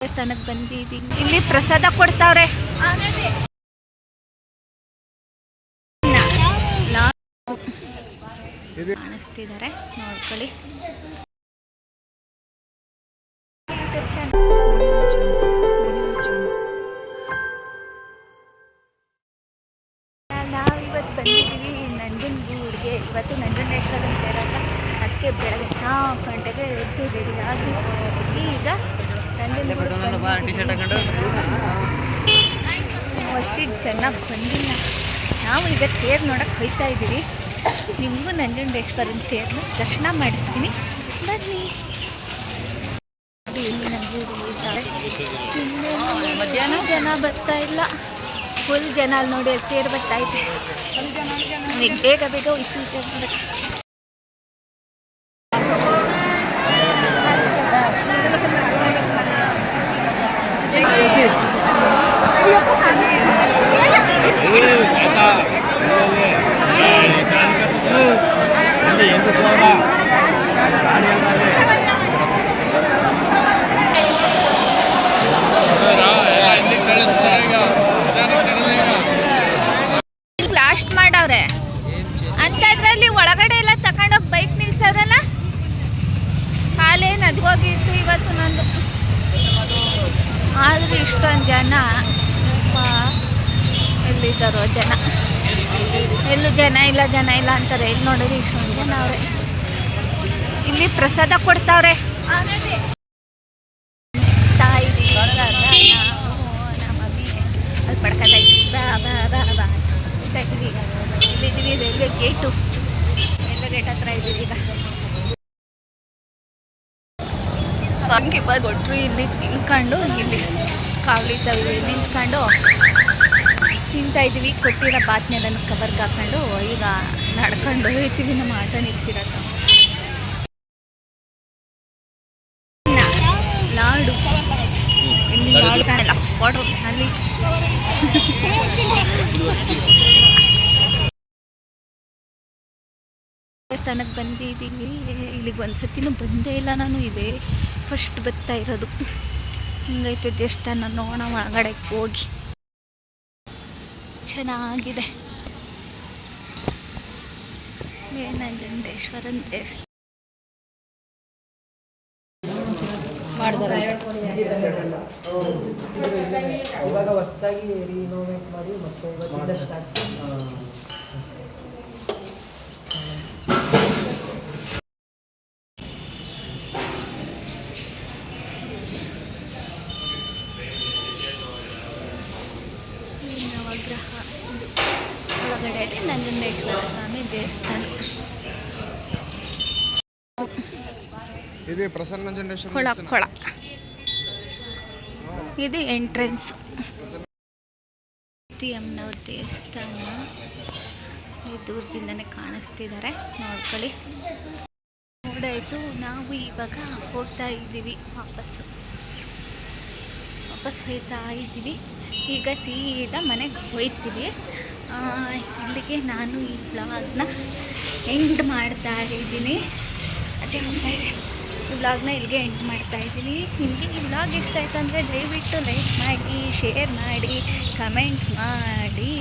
ದೇವಸ್ಥಾನಕ್ಕೆ ಬಂದಿದ್ದೀನಿ. ಇಲ್ಲಿ ಪ್ರಸಾದ ಕೊಡ್ತಾವ್ರೆ. ಕಾಣಿಸ್ತಿದ್ದಾರೆ ನೋಡ್ಕೊಳ್ಳಿ. ನಾವಿವತ್ತು ಬಂದಿದ್ದೀವಿ ನಂಜನಗೂಡಿಗೆ. ಇವತ್ತು ನಂಜನೇಶ್ವರ ಸೇರಲ್ಲ, ಅದಕ್ಕೆ ಬೆಳಗ್ಗೆ 4 ಗಂಟೆಗೆ ಎದ್ದು ರೆಡಿಯಾಗಿ ಈಗ ಹೊಸಿ ಚೆನ್ನಾಗಿ ಬಂದಿಲ್ಲ. ನಾವು ಈಗ ತೇರು ನೋಡೋಕೆ ಹೋಗ್ತಾ ಇದ್ದೀವಿ. ನಿಮಗೂ ನಂಜುಂಡೇಶ್ವರನ ತೇರನ್ನ ದರ್ಶನ ಮಾಡಿಸ್ತೀನಿ, ಬನ್ನಿ. ಇಲ್ಲಿ ನಂಜೂರು ಮಧ್ಯಾಹ್ನ ಜನ ಬರ್ತಾ ಇಲ್ಲ, ಫುಲ್ ಜನ. ಅಲ್ಲಿ ನೋಡಿ ಅಲ್ಲಿ ತೇರು ಬರ್ತಾ ಇದೆ. ಬೇಗ ಬೇಗ ಹೋಯ್ತು ತೇರು ನೋಡೋಕ್ಕೆ. ಬ್ಲಾಸ್ಟ್ ಮಾಡವ್ರೆ ಅಂತದ್ರಲ್ಲಿ ಒಳಗಡೆ ಎಲ್ಲ ತಗೊಂಡೋಗಿ ಬೈಕ್ ನಿಲ್ಸವ್ರಲ್ಲ. ಕಾಲೇನು ಅದ್ಗೋಗಿತ್ತು ಇವತ್ತು ನಂದು. ಆದರೂ ಇಷ್ಟೊಂದು ಜನ ಎಲ್ಲಿದ್ದಾರೋ ಜನ. ಎಲ್ಲೂ ಜನ ಇಲ್ಲ ಅಂತಾರೆ. ಇಲ್ಲಿ ನೋಡಿದ್ರೆ ಇಷ್ಟೊಂದು ಜನ ಅವ್ರೆ. ಇಲ್ಲಿ ಪ್ರಸಾದ ಕೊಡ್ತಾವ್ರೆ. ಅಲ್ಲಿ ಪಡ್ಕೊತಾ ಇದ್ದೀವಿ. ಬಾ ಇಲ್ಲಿದ್ದೀವಿ. ರೈಲ್ವೆ ಗೇಟ್ ಹತ್ರ ಇದ್ದೀವಿ ಈಗ. ಹಂಗೆ ಕೊಟ್ಟರು ಇಲ್ಲಿ ತಿನ್ಕೊಂಡು, ಇಲ್ಲಿ ಕಾವಲಿ ತವಿ ನಿಂತ್ಕೊಂಡು ತಿಂತಾ ಇದ್ದೀವಿ. ಕೊಟ್ಟಿರೋ ಬಾತ್ನೆಲ್ಲ ಕವರ್ಗೆ ಹಾಕೊಂಡು ಈಗ ನಡ್ಕೊಂಡು ಹೋಗ್ತೀವಿ. ನಮ್ಮ ಆಟೋ ನಿಲ್ಸಿರತ್ತ ಲಾಡು ವಾಟರ್ ಅಲ್ಲಿ ದೇವಸ್ಥಾನಕ್ಕೆ ಬಂದಿದ್ದೀನಿ. ಇಲ್ಲಿಗೆ ಒಂದ್ಸತಿನೂ ಬಂದೇ ಇಲ್ಲ ನಾನು. ಇದೇ ಫಸ್ಟ್ ಬರ್ತಾ ಇರೋದು. ಹಿಂಗೈತೆ ದೇವಸ್ಥಾನ. ನೋಡೋಣ ಒಳಗಡೆ ಹೋಗಿ. ಚೆನ್ನಾಗಿದೆ ನಂಜುಂಡೇಶ್ವರನ ದೇವಸ್ಥಾನ. ಇವಾಗ ಹೊಸದಾಗಿ ರಿನೋವೇಟ್ ಮಾಡಿ ಮತ್ತೆ ಇವತ್ತಿಂದ ಸ್ಟಾರ್ಟ್. ನವಗ್ರಹ ಒಳಗಡೆ ನಂಜುಂಡೇಶ್ವರ ಸ್ವಾಮಿ ದೇವಸ್ಥಾನ. ಇದು ಪ್ರಸನ್ನ ನಂಜುಂಡೇಶ್ವರ ಕೊಳ. ಇದು ಎಂಟ್ರೆನ್ಸ್. ಅಮ್ಮನವ್ರ ದೇವಸ್ಥಾನ ದೂರದಿಂದನೇ ಕಾಣಿಸ್ತಿದ್ದಾರೆ ನೋಡ್ಕೊಳ್ಳಿ. ನೋಡಾಯಿತು. ನಾವು ಇವಾಗ ಹೋಗ್ತಾ ಇದ್ದೀವಿ. ವಾಪಸ್ ಹೋಗ್ತಾ ಇದ್ದೀವಿ. ಈಗ ಸೀದಾ ಮನೆಗೆ ಹೋಗ್ತೀವಿ. ಇಲ್ಲಿಗೆ ನಾನು ಈ ಬ್ಲಾಗ್ನ ಎಂಡ್ ಮಾಡ್ತಾ ಇದ್ದೀನಿ. ಅಜ್ಜೆ ಹೋಗ್ತಾ ಇದೆ. ಈ ವ್ಲಾಗ್ನ ಇಲ್ಲಿಗೆ ಎಂಡ್ ಮಾಡ್ತಾ ಇದ್ದೀನಿ. ನಿಮಗೆ ಈ ವ್ಲಾಗ್ ಇಷ್ಟ ಆಯಿತು ಅಂದರೆ ದಯವಿಟ್ಟು ಲೈಕ್ ಮಾಡಿ, ಶೇರ್ ಮಾಡಿ, ಕಮೆಂಟ್ ಮಾಡಿ.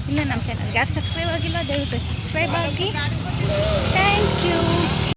ಇನ್ನು ನಮ್ಮ ಚಾನಲ್ಗೆ ಯಾರು ಸಬ್ಸ್ಕ್ರೈಬ್ ಆಗಿಲ್ಲ ದಯವಿಟ್ಟು ಸಬ್ಸ್ಕ್ರೈಬ್ ಆಗಿ. Thank you.